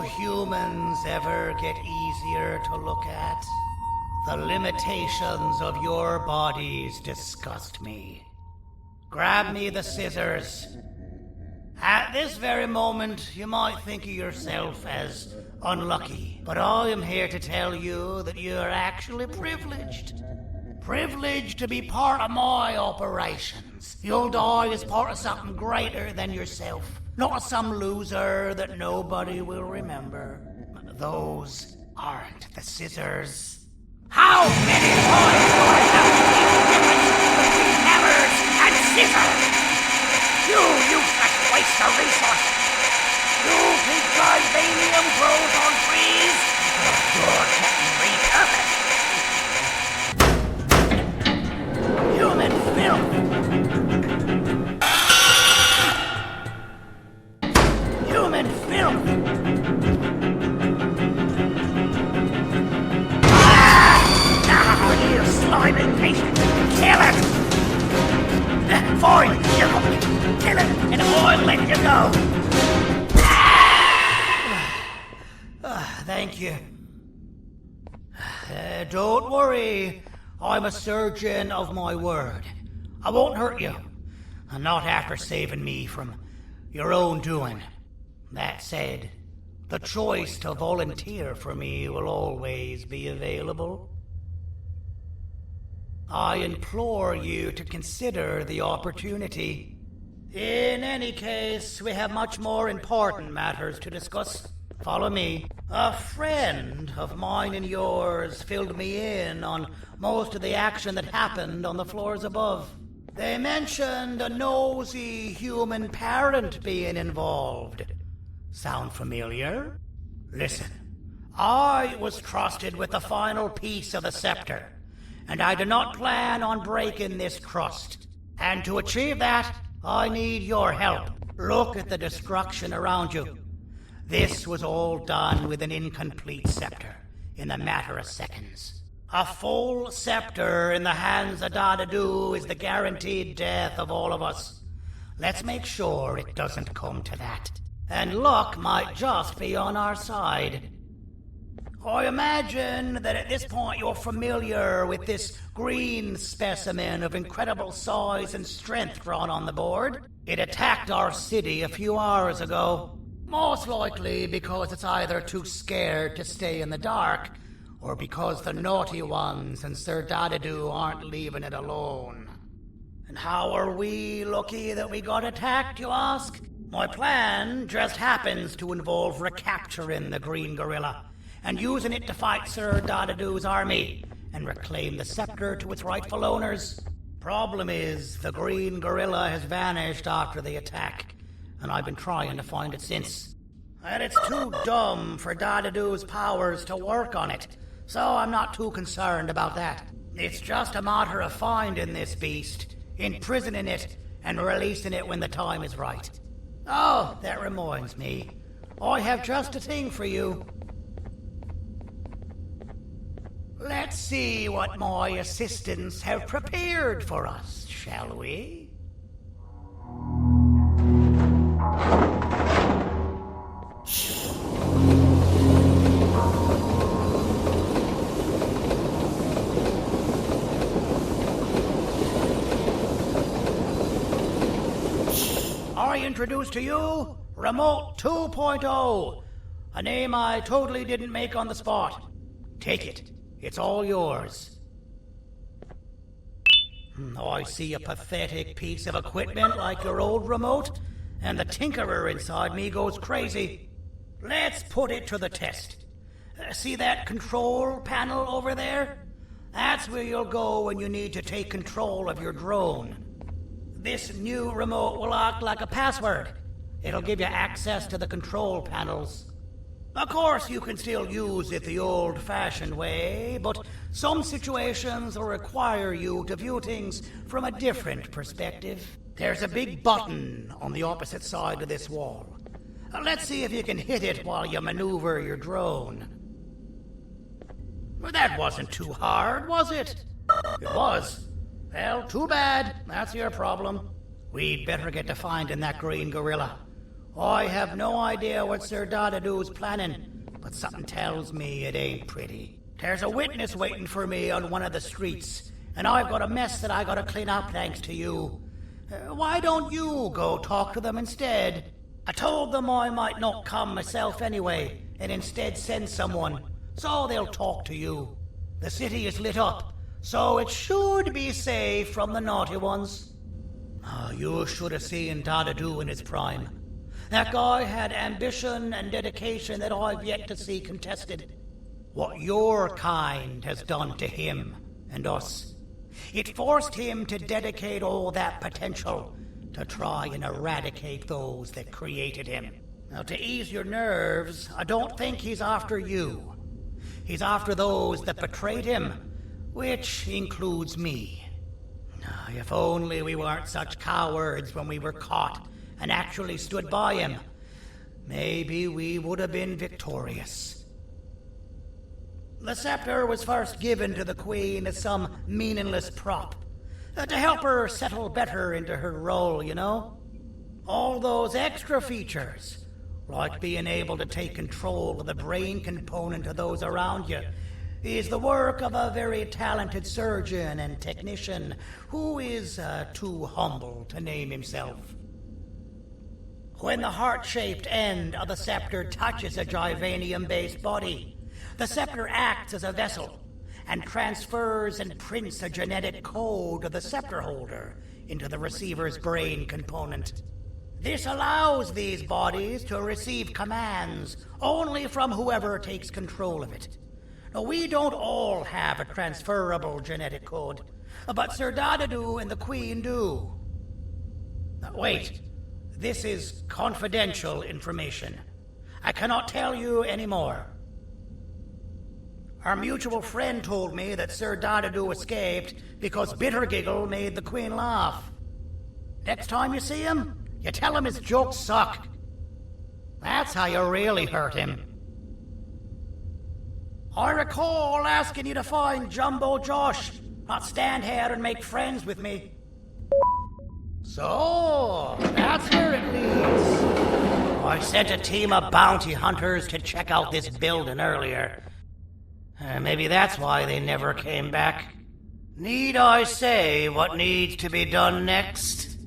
humans ever get easier to look at? The limitations of your bodies disgust me. Grab me the scissors. At this very moment, you might think of yourself as unlucky, but I am here to tell you that you are actually privileged. Privileged to be part of my operations. You'll die as part of something greater than yourself, not as some loser that nobody will remember. Those aren't the scissors. How many times do I have to keep the difference between hammers and scissors? You useless waste of resources! You think vibranium grows on trees? You're getting repurposed! Human filth! Human filth! You slimy patient! Kill it! Fine, kill it, and I'll let you go! Thank you. Don't worry. I'm a surgeon of my word. I won't hurt you. Not after saving me from your own doing. That said, the choice to volunteer for me will always be available. I implore you to consider the opportunity. In any case, we have much more important matters to discuss. Follow me. A friend of mine and yours filled me in on most of the action that happened on the floors above. They mentioned a nosy human parent being involved. Sound familiar? Listen, I was trusted with the final piece of the scepter, and I do not plan on breaking this trust. And to achieve that, I need your help. Look at the destruction around you. This was all done with an incomplete scepter, in a matter of seconds. A full scepter in the hands of Dadadu is the guaranteed death of all of us. Let's make sure it doesn't come to that. And luck might just be on our side. I imagine that at this point you're familiar with this green specimen of incredible size and strength drawn on the board. It attacked our city a few hours ago. Most likely because it's either too scared to stay in the dark, or because the naughty ones and Sir Dadadu aren't leaving it alone. And how are we lucky that we got attacked, you ask? My plan just happens to involve recapturing the green gorilla, and using it to fight Sir Dadadu's army, and reclaim the scepter to its rightful owners. Problem is, the green gorilla has vanished after the attack, and I've been trying to find it since. And it's too dumb for Dadadu's powers to work on it, so I'm not too concerned about that. It's just a matter of finding this beast, imprisoning it, and releasing it when the time is right. Oh, that reminds me. I have just a thing for you. Let's see what my assistants have prepared for us, shall we? I introduce to you Remote 2.0, a name I totally didn't make on the spot. Take it. It's all yours. I see a pathetic piece of equipment like your old remote, and the tinkerer inside me goes crazy. Let's put it to the test. See that control panel over there? That's where you'll go when you need to take control of your drone. This new remote will act like a password. It'll give you access to the control panels. Of course, you can still use it the old-fashioned way, but some situations will require you to view things from a different perspective. There's a big button on the opposite side of this wall. Let's see if you can hit it while you maneuver your drone. Well, that wasn't too hard, was it? It was. Well, too bad. That's your problem. We'd better get to finding that green gorilla. I have no idea what Sir Dadadoo's planning, but something tells me it ain't pretty. There's a witness waiting for me on one of the streets, and I've got a mess that I gotta clean up thanks to you. Why don't you go talk to them instead? I told them I might not come myself anyway, and instead send someone, so they'll talk to you. The city is lit up, so it should be safe from the naughty ones. You should have seen Dadadoo in his prime. That guy had ambition and dedication that I've yet to see contested. What your kind has done to him and us. It forced him to dedicate all that potential to try and eradicate those that created him. Now, to ease your nerves, I don't think he's after you. He's after those that betrayed him, which includes me. If only we weren't such cowards when we were caught and actually stood by him, maybe we would have been victorious. The scepter was first given to the Queen as some meaningless prop, to help her settle better into her role, you know? All those extra features, like being able to take control of the brain component of those around you, is the work of a very talented surgeon and technician who is too humble to name himself. When the heart-shaped end of the scepter touches a Givanium-based body, the scepter acts as a vessel and transfers and prints a genetic code of the scepter holder into the receiver's brain component. This allows these bodies to receive commands only from whoever takes control of it. Now, we don't all have a transferable genetic code, but Sir Dadadoo and the Queen do. Now, wait, this is confidential information. I cannot tell you any more. Our mutual friend told me that Sir Dadadoo escaped because Bittergiggle made the Queen laugh. Next time you see him, you tell him his jokes suck. That's how you really hurt him. I recall asking you to find Jumbo Josh, not stand here and make friends with me. So, that's where it leads. I sent a team of bounty hunters to check out this building earlier. Maybe that's why they never came back. Need I say what needs to be done next?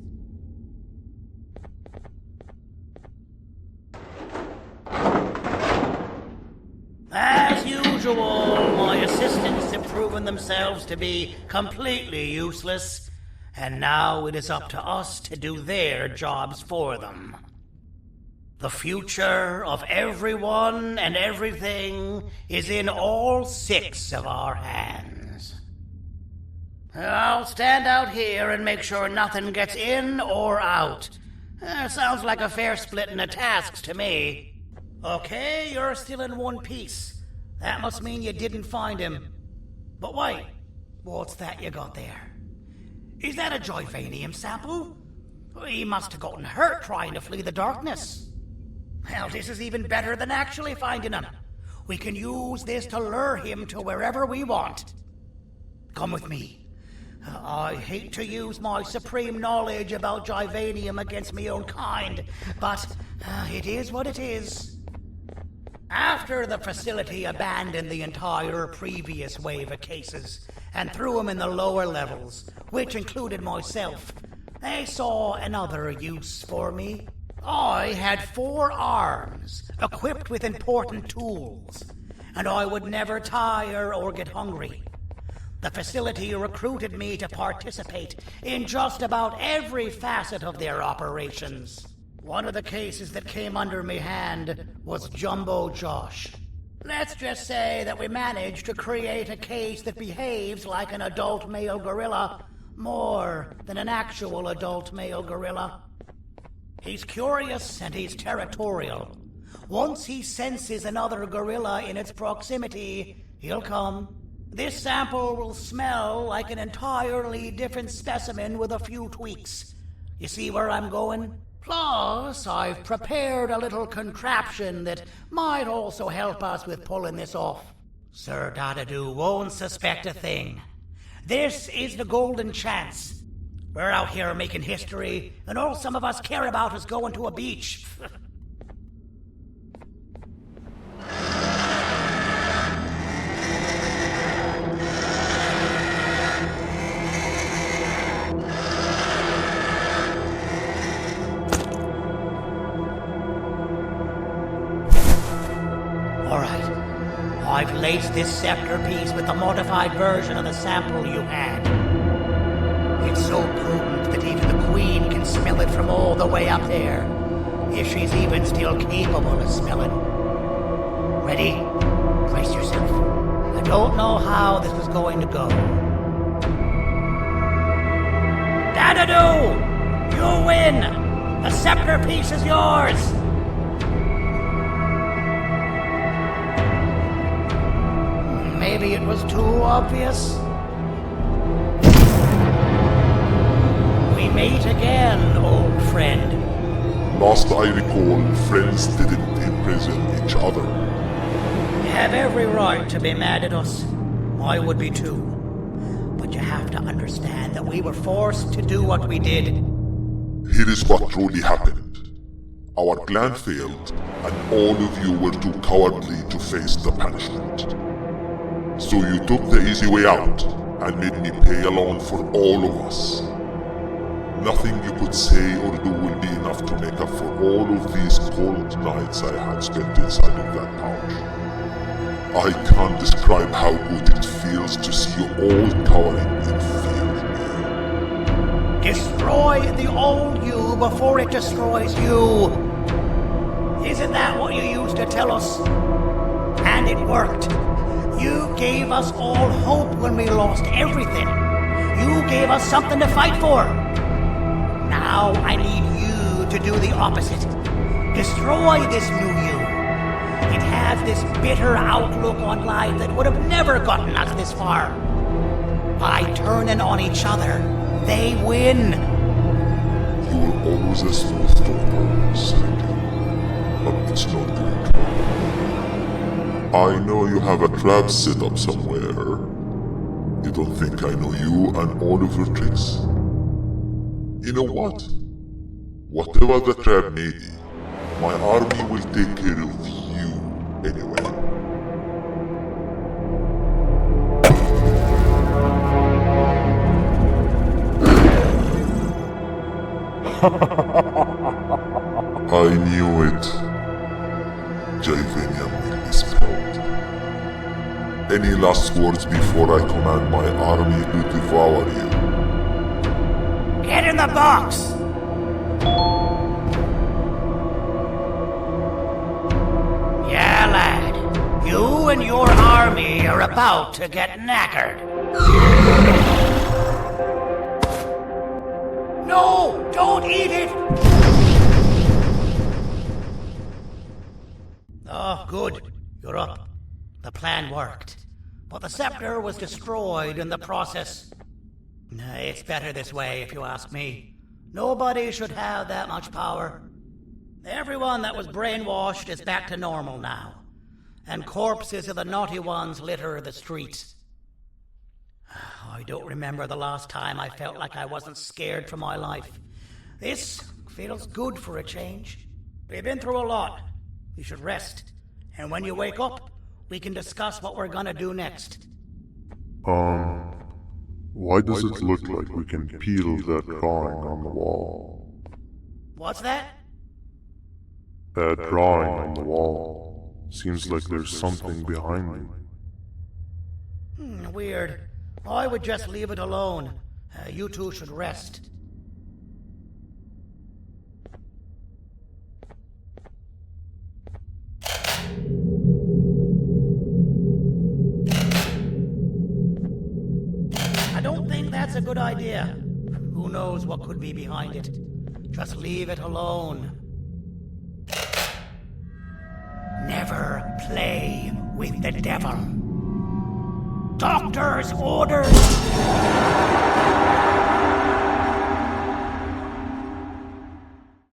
As usual, my assistants have proven themselves to be completely useless, and now it is up to us to do their jobs for them. The future of everyone and everything is in all 6 of our hands. I'll stand out here and make sure nothing gets in or out. Sounds like a fair splitting of tasks to me. Okay, you're still in one piece. That must mean you didn't find him. But wait, what's that you got there? Is that a Givanium sample? He must have gotten hurt trying to flee the darkness. Well, this is even better than actually finding him. We can use this to lure him to wherever we want. Come with me. I hate to use my supreme knowledge about Givanium against my own kind, but it is what it is. After the facility abandoned the entire previous wave of cases and threw them in the lower levels, which included myself, they saw another use for me. I had 4 arms, equipped with important tools, and I would never tire or get hungry. The facility recruited me to participate in just about every facet of their operations. One of the cases that came under me hand was Jumbo Josh. Let's just say that we managed to create a case that behaves like an adult male gorilla, more than an actual adult male gorilla. He's curious and he's territorial. Once he senses another gorilla in its proximity, he'll come. This sample will smell like an entirely different specimen with a few tweaks. You see where I'm going? Plus, I've prepared a little contraption that might also help us with pulling this off. Sir Dadadoo won't suspect a thing. This is the golden chance. We're out here making history, and all some of us care about is going to a beach. Alright, I've laced this scepter piece with the modified version of the sample you had. It's so potent that even the Queen can smell it from all the way up there, if she's even still capable of smelling. Ready? Brace yourself. I don't know how this is going to go. Dadadoo! You win! The scepter piece is yours! Maybe it was too obvious. We meet again, old friend. Last I recall, friends didn't imprison each other. You have every right to be mad at us. I would be too. But you have to understand that we were forced to do what we did. Here is what truly happened. Our plan failed, and all of you were too cowardly to face the punishment. So you took the easy way out, and made me pay alone for all of us. Nothing you could say or do will be enough to make up for all of these cold nights I had spent inside of that pouch. I can't describe how good it feels to see you all cowering in fear. Destroy the old you before it destroys you. Isn't that what you used to tell us? And it worked. You gave us all hope when we lost everything. You gave us something to fight for. Now I need you to do the opposite. Destroy this new you. It has this bitter outlook on life that would have never gotten us this far. By turning on each other, they win. You were always a smooth talker, Syringeon, but it's not going to work. I know you have a trap set up somewhere. You don't think I know you and all of your tricks? You know what? Whatever the trap may be, my army will take care of you anyway. I knew it. Javanium will be spelled. Any last words before I command my army to devour you? Get in the box! Yeah, lad. You and your army are about to get knackered. No! Don't eat it! Oh, good. You're up. The plan worked. But the scepter was destroyed in the process. It's better this way, if you ask me. Nobody should have that much power. Everyone that was brainwashed is back to normal now. And corpses of the naughty ones litter the streets. I don't remember the last time I felt like I wasn't scared for my life. This feels good for a change. We've been through a lot. You should rest. And when you wake up, we can discuss what we're gonna do next. Why does it look like we can peel that drawing on the wall? What's that? That drawing on the wall. Seems like there's something behind it. Weird. I would just leave it alone. You two should rest. I don't think that's a good idea. Who knows what could be behind it? Just leave it alone. Never play with the devil. Doctor's orders!